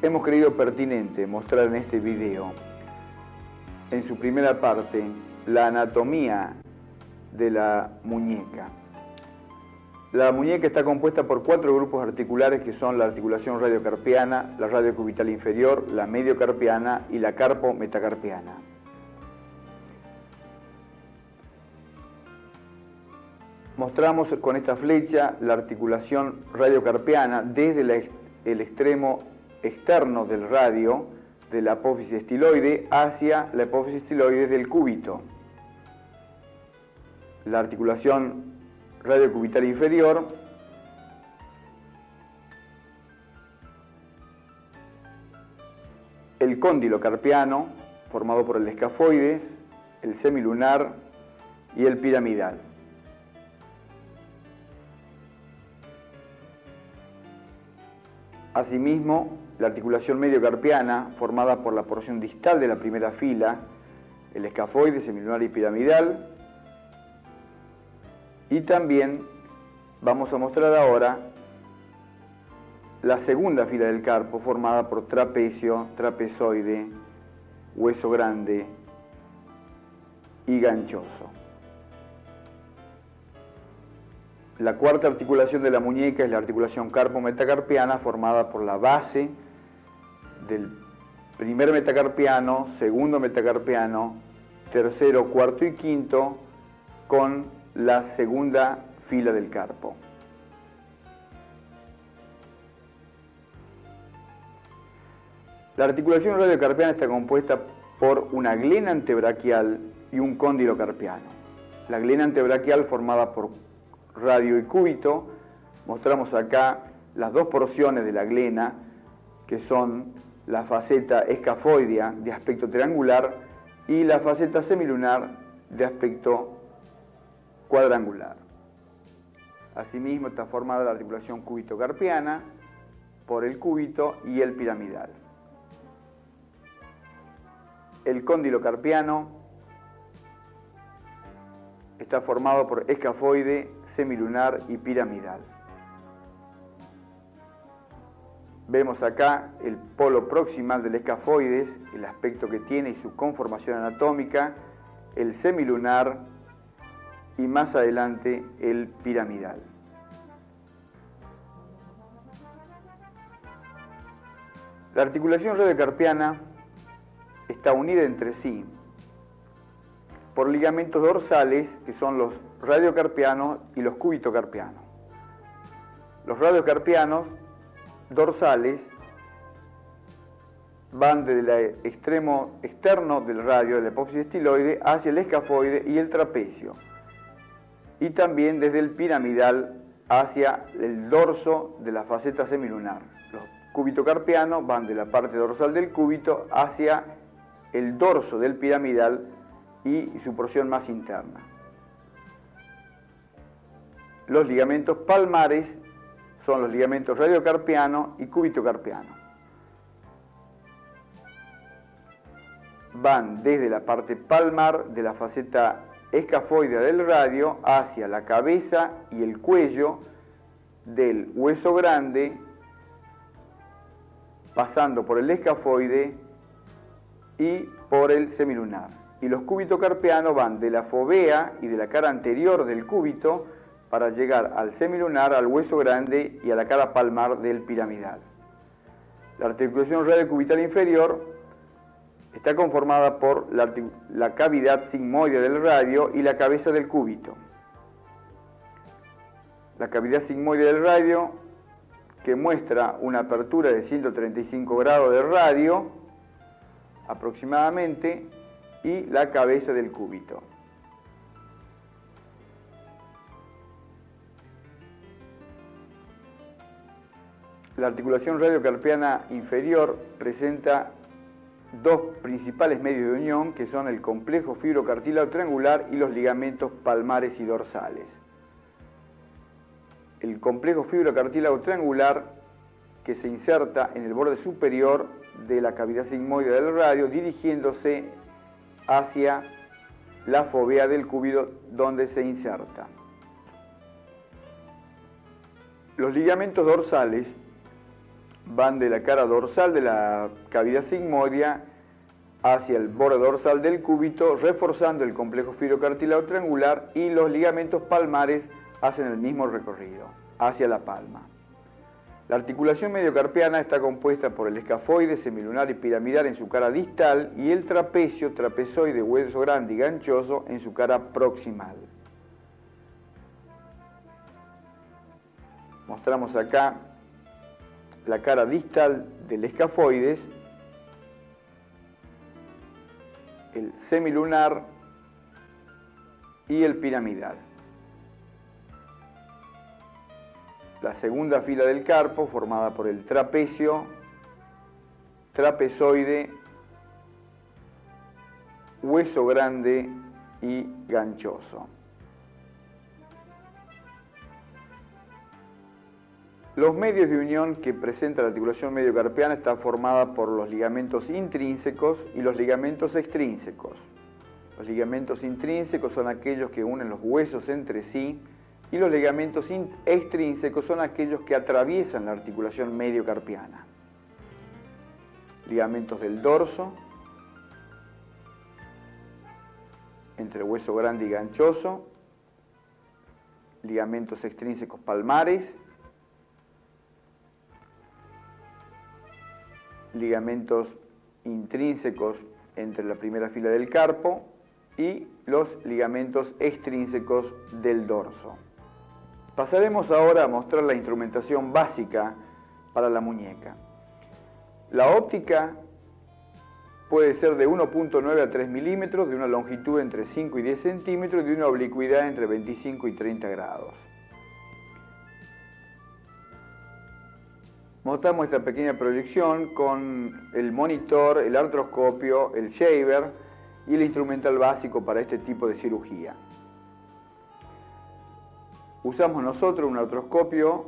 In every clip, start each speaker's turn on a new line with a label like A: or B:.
A: Hemos creído pertinente mostrar en este video, en su primera parte, la anatomía de la muñeca. La muñeca está compuesta por 4 grupos articulares que son la articulación radiocarpiana, la radiocubital inferior, la mediocarpiana y la carpo-metacarpiana. Mostramos con esta flecha la articulación radiocarpiana desde el extremo externo del radio, de la apófisis estiloide, hacia la apófisis estiloide del cúbito. La articulación radiocubital inferior el cóndilo carpiano, formado por el escafoides, el semilunar y el piramidal. Asimismo, la articulación mediocarpiana, formada por la porción distal de la primera fila, el escafoide, semilunar y piramidal. Y también vamos a mostrar ahora la segunda fila del carpo, formada por trapecio, trapezoide, hueso grande y ganchoso. La cuarta articulación de la muñeca es la articulación carpo-metacarpiana, formada por la base del primer metacarpiano, segundo metacarpiano, tercero, cuarto y quinto, con la segunda fila del carpo. La articulación radiocarpiana está compuesta por una glena antebraquial y un cóndilo carpiano. La glena antebraquial, formada por radio y cúbito. Mostramos acá las 2 porciones de la glena, que son la faceta escafoidea de aspecto triangular y la faceta semilunar de aspecto cuadrangular. Asimismo está formada la articulación cúbito-carpiana por el cúbito y el piramidal. El cóndilo carpiano está formado por escafoide, semilunar y piramidal. Vemos acá el polo proximal del escafoides, el aspecto que tiene y su conformación anatómica, el semilunar y más adelante el piramidal. La articulación radiocarpiana está unida entre sí por ligamentos dorsales, que son los radiocarpianos y los cúbitocarpianos. Los radiocarpianos dorsales van desde el extremo externo del radio, de la apófisis estiloide, hacia el escafoide y el trapecio, y también desde el piramidal hacia el dorso de la faceta semilunar. Los cúbitocarpianos van de la parte dorsal del cúbito hacia el dorso del piramidal y su porción más interna. Los ligamentos palmares son los ligamentos radiocarpiano y cúbitocarpiano. Van desde la parte palmar de la faceta escafoidea del radio hacia la cabeza y el cuello del hueso grande, pasando por el escafoide y por el semilunar. Y los cúbitocarpianos van de la fovea y de la cara anterior del cúbito para llegar al semilunar, al hueso grande y a la cara palmar del piramidal. La articulación radiocubital inferior está conformada por la cavidad sigmoide del radio y la cabeza del cúbito. La cavidad sigmoide del radio, que muestra una apertura de 135 grados de radio aproximadamente, y la cabeza del cúbito. La articulación radiocarpiana inferior presenta 2 principales medios de unión, que son el complejo fibrocartílago triangular y los ligamentos palmares y dorsales. El complejo fibrocartílago triangular, que se inserta en el borde superior de la cavidad sigmoide del radio, dirigiéndose hacia la fovea del cúbito donde se inserta. Los ligamentos dorsales van de la cara dorsal de la cavidad sigmoidea hacia el borde dorsal del cúbito, reforzando el complejo fibrocartílago triangular, y los ligamentos palmares hacen el mismo recorrido, hacia la palma. La articulación mediocarpiana está compuesta por el escafoide, semilunar y piramidal en su cara distal y el trapecio, trapezoide, hueso grande y ganchoso en su cara proximal. Mostramos acá la cara distal del escafoides, el semilunar y el piramidal. La segunda fila del carpo, formada por el trapecio, trapezoide, hueso grande y ganchoso. Los medios de unión que presenta la articulación mediocarpiana están formadas por los ligamentos intrínsecos y los ligamentos extrínsecos. Los ligamentos intrínsecos son aquellos que unen los huesos entre sí, y los ligamentos extrínsecos son aquellos que atraviesan la articulación mediocarpiana. Ligamentos del dorso, entre hueso grande y ganchoso, ligamentos extrínsecos palmares, ligamentos intrínsecos entre la primera fila del carpo y los ligamentos extrínsecos del dorso. Pasaremos ahora a mostrar la instrumentación básica para la muñeca. La óptica puede ser de 1.9 a 3 milímetros, de una longitud entre 5 y 10 centímetros y de una oblicuidad entre 25 y 30 grados. Mostramos esta pequeña proyección con el monitor, el artroscopio, el shaver y el instrumental básico para este tipo de cirugía. Usamos nosotros un artroscopio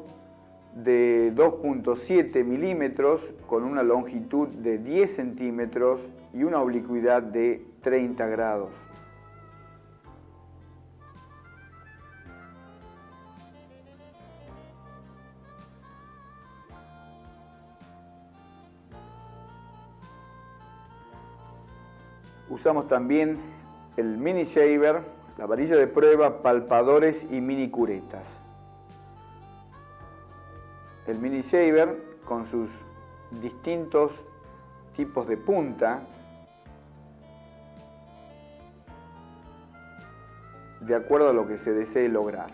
A: de 2.7 milímetros con una longitud de 10 centímetros y una oblicuidad de 30 grados. Usamos también el mini shaver, la varilla de prueba, palpadores y mini curetas. El mini shaver, con sus distintos tipos de punta, de acuerdo a lo que se desee lograr.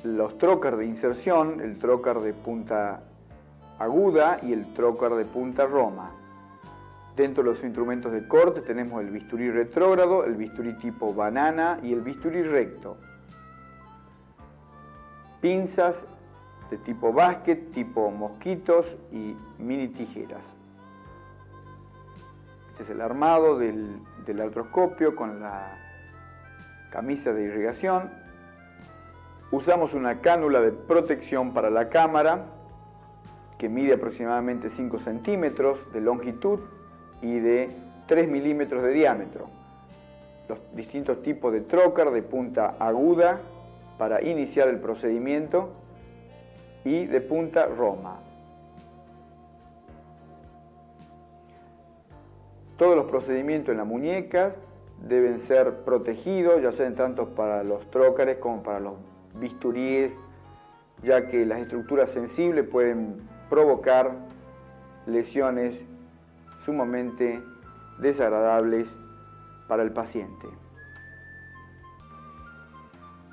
A: Los trocar de inserción, el trocar de punta aguda y el trocar de punta roma. Dentro de los instrumentos de corte tenemos el bisturí retrógrado, el bisturí tipo banana y el bisturí recto. Pinzas de tipo básquet, tipo mosquitos y mini tijeras. Este es el armado del artroscopio con la camisa de irrigación. Usamos una cánula de protección para la cámara que mide aproximadamente 5 centímetros de longitud y de 3 milímetros de diámetro. Los distintos tipos de trocar de punta aguda para iniciar el procedimiento y de punta roma. Todos los procedimientos en la muñeca deben ser protegidos, ya sean tanto para los trócares como para los bisturíes, ya que las estructuras sensibles pueden provocar lesiones sumamente desagradables para el paciente.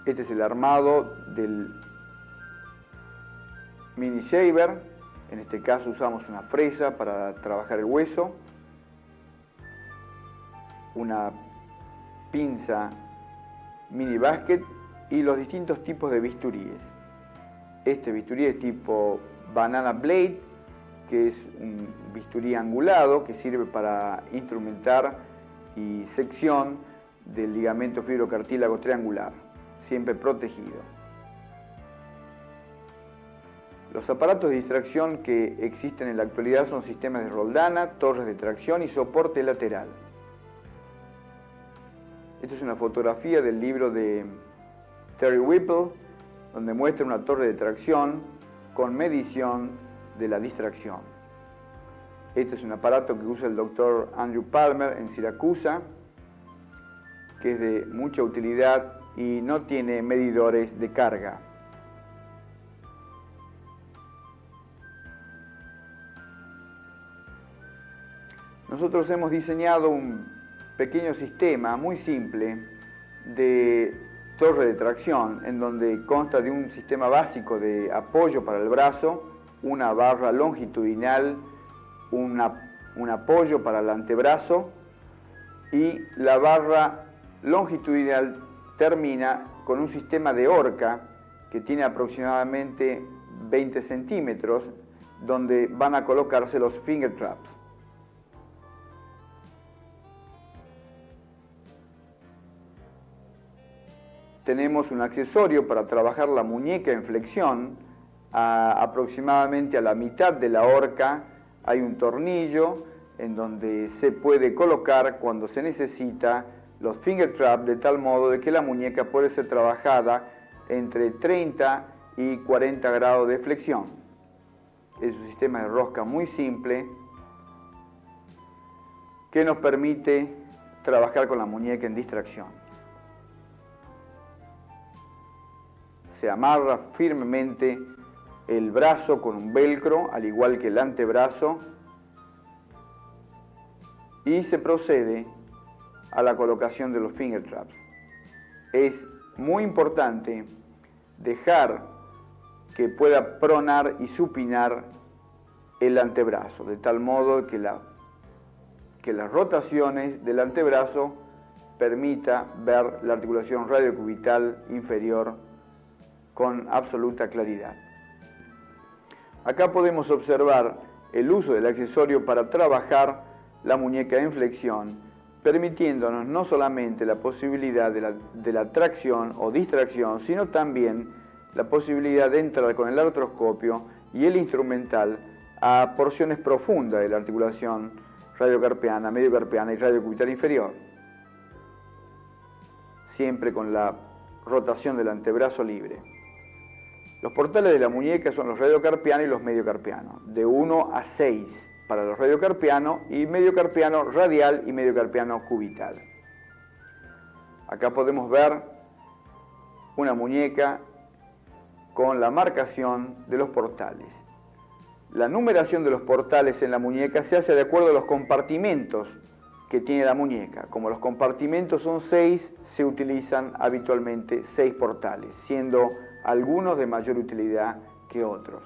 A: Este es el armado del mini shaver. En este caso usamos una fresa para trabajar el hueso, una pinza mini basket y los distintos tipos de bisturíes. Este bisturí es tipo banana blade, que es un bisturí angulado que sirve para instrumentar y sección del ligamento fibrocartílago triangular, siempre protegido. Los aparatos de distracción que existen en la actualidad son sistemas de roldana, torres de tracción y soporte lateral. Esta es una fotografía del libro de Terry Whipple, donde muestra una torre de tracción con medición de la distracción. Este es un aparato que usa el doctor Andrew Palmer en Siracusa, que es de mucha utilidad y no tiene medidores de carga. Nosotros hemos diseñado un pequeño sistema muy simple de torre de tracción, en donde consta de un sistema básico de apoyo para el brazo, una barra longitudinal, un apoyo para el antebrazo, y la barra longitudinal termina con un sistema de horca que tiene aproximadamente 20 centímetros, donde van a colocarse los finger traps. Tenemos un accesorio para trabajar la muñeca en flexión. Aproximadamente a la mitad de la horca hay un tornillo en donde se puede colocar cuando se necesita los finger traps, de tal modo de que la muñeca puede ser trabajada entre 30 y 40 grados de flexión. Es un sistema de rosca muy simple que nos permite trabajar con la muñeca en distracción. Se amarra firmemente el brazo con un velcro, al igual que el antebrazo, y se procede a la colocación de los finger traps. Es muy importante dejar que pueda pronar y supinar el antebrazo, de tal modo que las rotaciones del antebrazo permita ver la articulación radiocubital inferior con absoluta claridad. Acá podemos observar el uso del accesorio para trabajar la muñeca en flexión, permitiéndonos no solamente la posibilidad de la tracción o distracción, sino también la posibilidad de entrar con el artroscopio y el instrumental a porciones profundas de la articulación radiocarpiana, mediocarpiana y radiocubital inferior, siempre con la rotación del antebrazo libre. Los portales de la muñeca son los radiocarpianos y los mediocarpianos, de 1 a 6 para los radiocarpianos y mediocarpiano radial y mediocarpiano cubital. Acá podemos ver una muñeca con la marcación de los portales. La numeración de los portales en la muñeca se hace de acuerdo a los compartimentos que tiene la muñeca. Como los compartimentos son 6, se utilizan habitualmente 6 portales, siendo algunos de mayor utilidad que otros.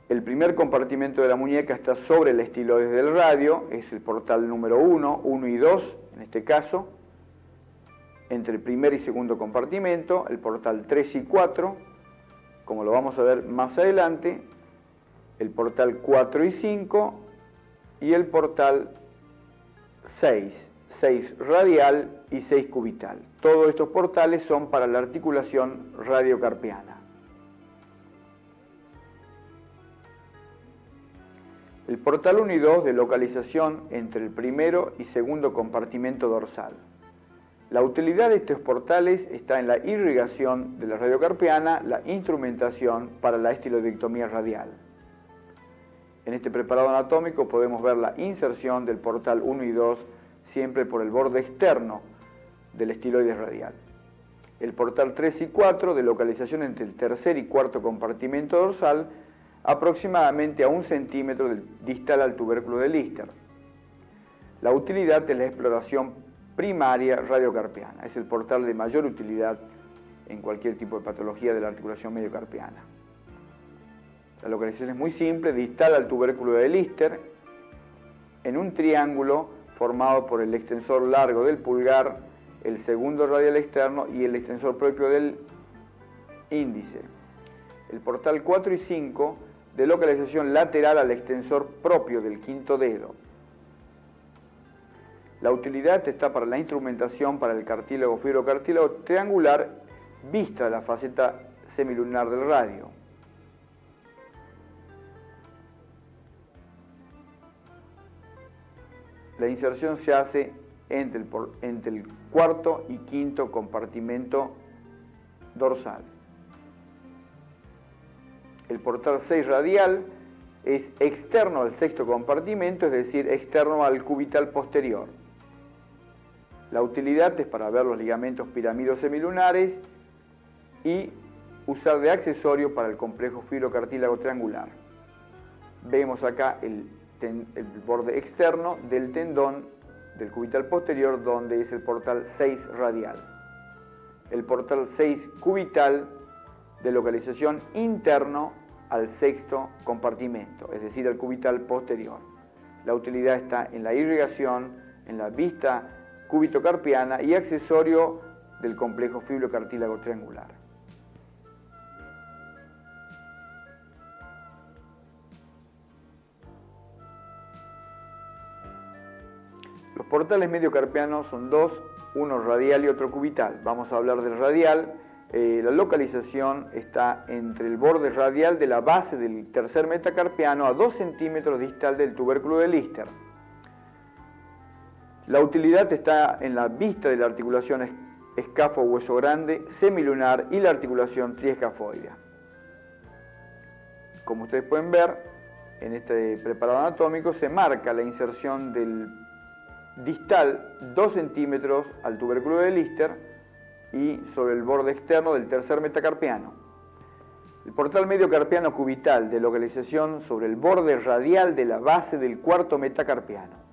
A: El primer compartimento de la muñeca está sobre el estiloide del radio, es el portal número 1, 1 y 2 en este caso. Entre el primer y segundo compartimento, el portal 3 y 4, como lo vamos a ver más adelante, el portal 4 y 5 y el portal 6 radial y 6 cubital. Todos estos portales son para la articulación radiocarpiana. El portal 1 y 2 de localización entre el primero y segundo compartimento dorsal. La utilidad de estos portales está en la irrigación de la radiocarpiana, la instrumentación para la estiloidectomía radial. En este preparado anatómico podemos ver la inserción del portal 1 y 2 siempre por el borde externo del estiloide radial. El portal 3 y 4 de localización entre el tercer y cuarto compartimento dorsal, aproximadamente a 1 centímetro distal al tubérculo de Lister. La utilidad de la exploración primaria radiocarpiana es el portal de mayor utilidad en cualquier tipo de patología de la articulación mediocarpiana. La localización es muy simple, distal al tubérculo de Lister, en un triángulo formado por el extensor largo del pulgar, el segundo radial externo y el extensor propio del índice. El portal 4 y 5 de localización lateral al extensor propio del quinto dedo. La utilidad está para la instrumentación para el cartílago fibrocartílago triangular vista la faceta semilunar del radio. La inserción se hace entre el cuarto y quinto compartimento dorsal. El portal 6 radial es externo al sexto compartimento, es decir, externo al cubital posterior. La utilidad es para ver los ligamentos piramídeos semilunares y usar de accesorio para el complejo fibrocartílago triangular. Vemos acá el borde externo del tendón del cubital posterior, donde es el portal 6 radial. El portal 6 cubital, de localización interno al sexto compartimento, es decir, al cubital posterior. La utilidad está en la irrigación, en la vista cúbito-carpiana y accesorio del complejo fibrocartílago triangular. Los portales mediocarpianos son dos, uno radial y otro cubital. Vamos a hablar del radial. La localización está entre el borde radial de la base del tercer metacarpiano a 2 centímetros distal del tubérculo de Lister. La utilidad está en la vista de la articulación escafo-hueso grande, semilunar y la articulación triescafoidea. Como ustedes pueden ver, en este preparado anatómico se marca la inserción del distal 2 centímetros al tubérculo de Lister y sobre el borde externo del tercer metacarpiano. El portal mediocarpiano cubital, de localización sobre el borde radial de la base del cuarto metacarpiano.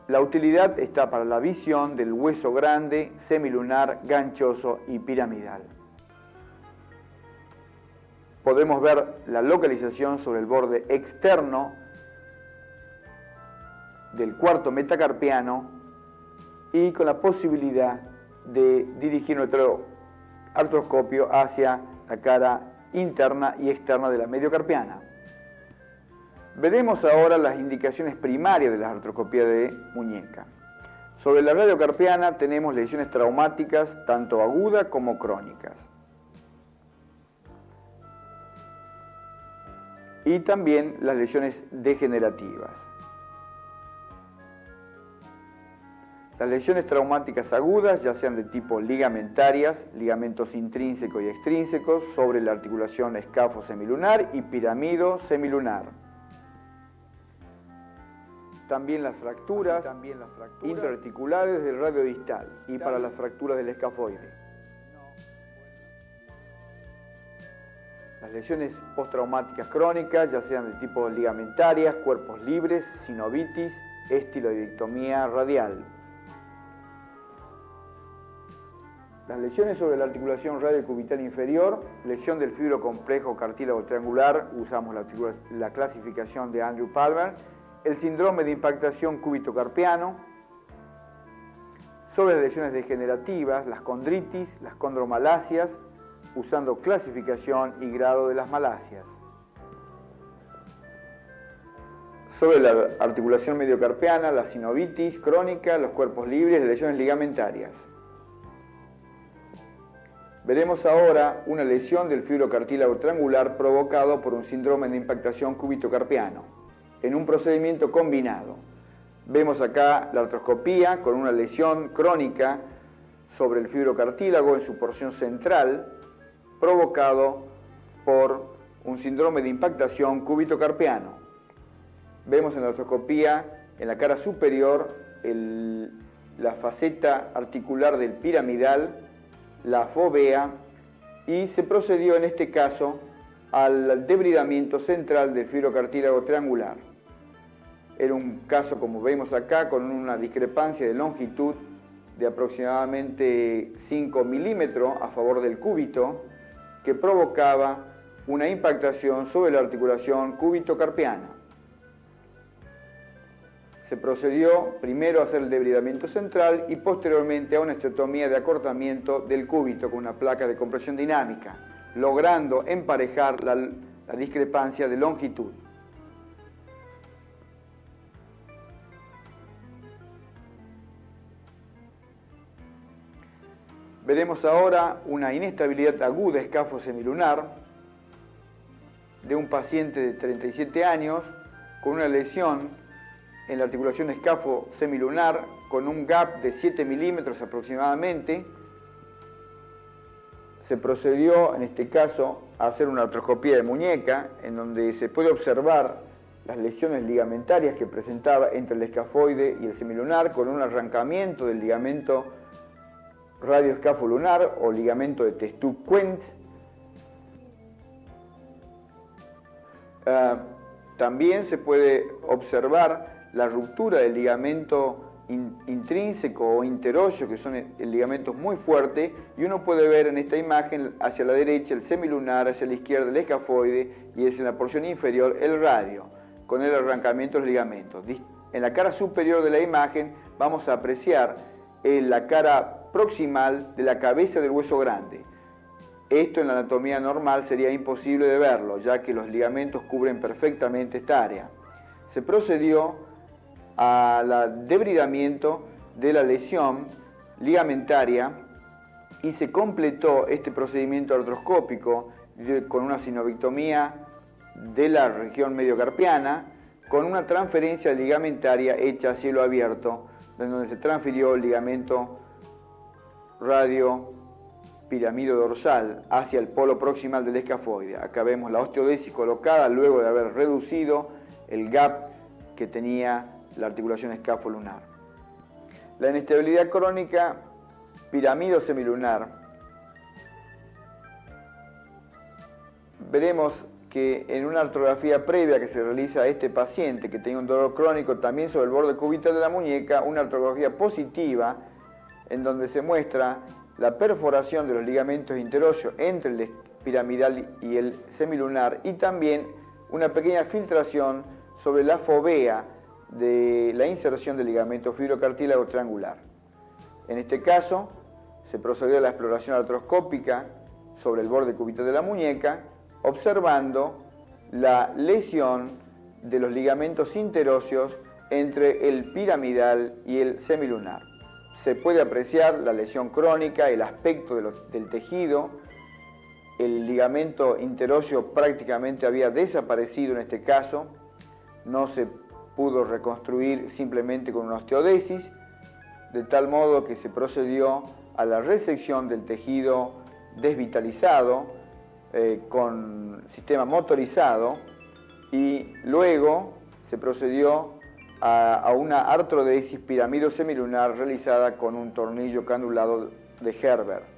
A: La utilidad está para la visión del hueso grande, semilunar, ganchoso y piramidal. Podemos ver la localización sobre el borde externo del cuarto metacarpiano y con la posibilidad de dirigir nuestro artroscopio hacia la cara interna y externa de la mediocarpiana. Veremos ahora las indicaciones primarias de la artroscopía de muñeca. Sobre la radiocarpiana tenemos lesiones traumáticas, tanto agudas como crónicas. Y también las lesiones degenerativas. Las lesiones traumáticas agudas, ya sean de tipo ligamentarias, ligamentos intrínsecos y extrínsecos, sobre la articulación escafo-semilunar y piramído semilunar. También las fracturas intraarticulares del radio distal y para las fracturas del escafoide. Las lesiones postraumáticas crónicas, ya sean de tipo ligamentarias, cuerpos libres, sinovitis, estiloidectomía radial. Las lesiones sobre la articulación radiocubital inferior, lesión del fibrocomplejo cartílago triangular, usamos la clasificación de Andrew Palmer, el síndrome de impactación cúbito-carpiano. Sobre las lesiones degenerativas, las condritis, las condromalasias, usando clasificación y grado de las malasias. Sobre la articulación mediocarpiana, la sinovitis crónica, los cuerpos libres, lesiones ligamentarias. Veremos ahora una lesión del fibrocartílago triangular provocado por un síndrome de impactación cúbito-carpiano, en un procedimiento combinado. Vemos acá la artroscopía con una lesión crónica sobre el fibrocartílago en su porción central, provocado por un síndrome de impactación cúbito-carpiano. Vemos en la artroscopía, en la cara superior, la faceta articular del piramidal, la fovea, y se procedió en este caso al debridamiento central del fibrocartílago triangular. Era un caso, como vemos acá, con una discrepancia de longitud de aproximadamente 5 milímetros a favor del cúbito, que provocaba una impactación sobre la articulación cúbito-carpiana. Se procedió primero a hacer el debridamiento central y posteriormente a una esterectomía de acortamiento del cúbito con una placa de compresión dinámica, logrando emparejar la discrepancia de longitud. Veremos ahora una inestabilidad aguda escafo-semilunar de un paciente de 37 años con una lesión en la articulación escafo-semilunar con un gap de 7 milímetros aproximadamente. Se procedió, en este caso, a hacer una artroscopía de muñeca, en donde se puede observar las lesiones ligamentarias que presentaba entre el escafoide y el semilunar, con un arrancamiento del ligamento radioescafolunar o ligamento de Testu-Quent. También se puede observar la ruptura del ligamento intrínseco o interóseo, que son ligamentos muy fuertes, y uno puede ver en esta imagen hacia la derecha el semilunar, hacia la izquierda el escafoide y en la porción inferior el radio, con el arrancamiento de los ligamentos. En la cara superior de la imagen vamos a apreciar la cara proximal de la cabeza del hueso grande. Esto en la anatomía normal sería imposible de verlo, ya que los ligamentos cubren perfectamente esta área. Se procedió al debridamiento de la lesión ligamentaria y se completó este procedimiento artroscópico con una sinovectomía de la región mediocarpiana, con una transferencia ligamentaria hecha a cielo abierto, donde se transfirió el ligamento radio-piramido dorsal hacia el polo proximal del escafoide. Acá vemos la osteodesis colocada luego de haber reducido el gap que tenía la articulación escafolunar. La inestabilidad crónica piramido semilunar. Veremos que en una artrografía previa que se realiza a este paciente que tenía un dolor crónico también sobre el borde cubital de la muñeca, una artrografía positiva en donde se muestra la perforación de los ligamentos interóseos entre el piramidal y el semilunar, y también una pequeña filtración sobre la fovea de la inserción del ligamento fibrocartílago triangular. En este caso, se procedió a la exploración artroscópica sobre el borde cubital de la muñeca, observando la lesión de los ligamentos interóseos entre el piramidal y el semilunar. Se puede apreciar la lesión crónica, el aspecto del tejido. El ligamento interóseo prácticamente había desaparecido en este caso, no se pudo reconstruir simplemente con una osteodesis, de tal modo que se procedió a la resección del tejido desvitalizado con sistema motorizado, y luego se procedió a una artrodesis piramido semilunar realizada con un tornillo canulado de Gerber.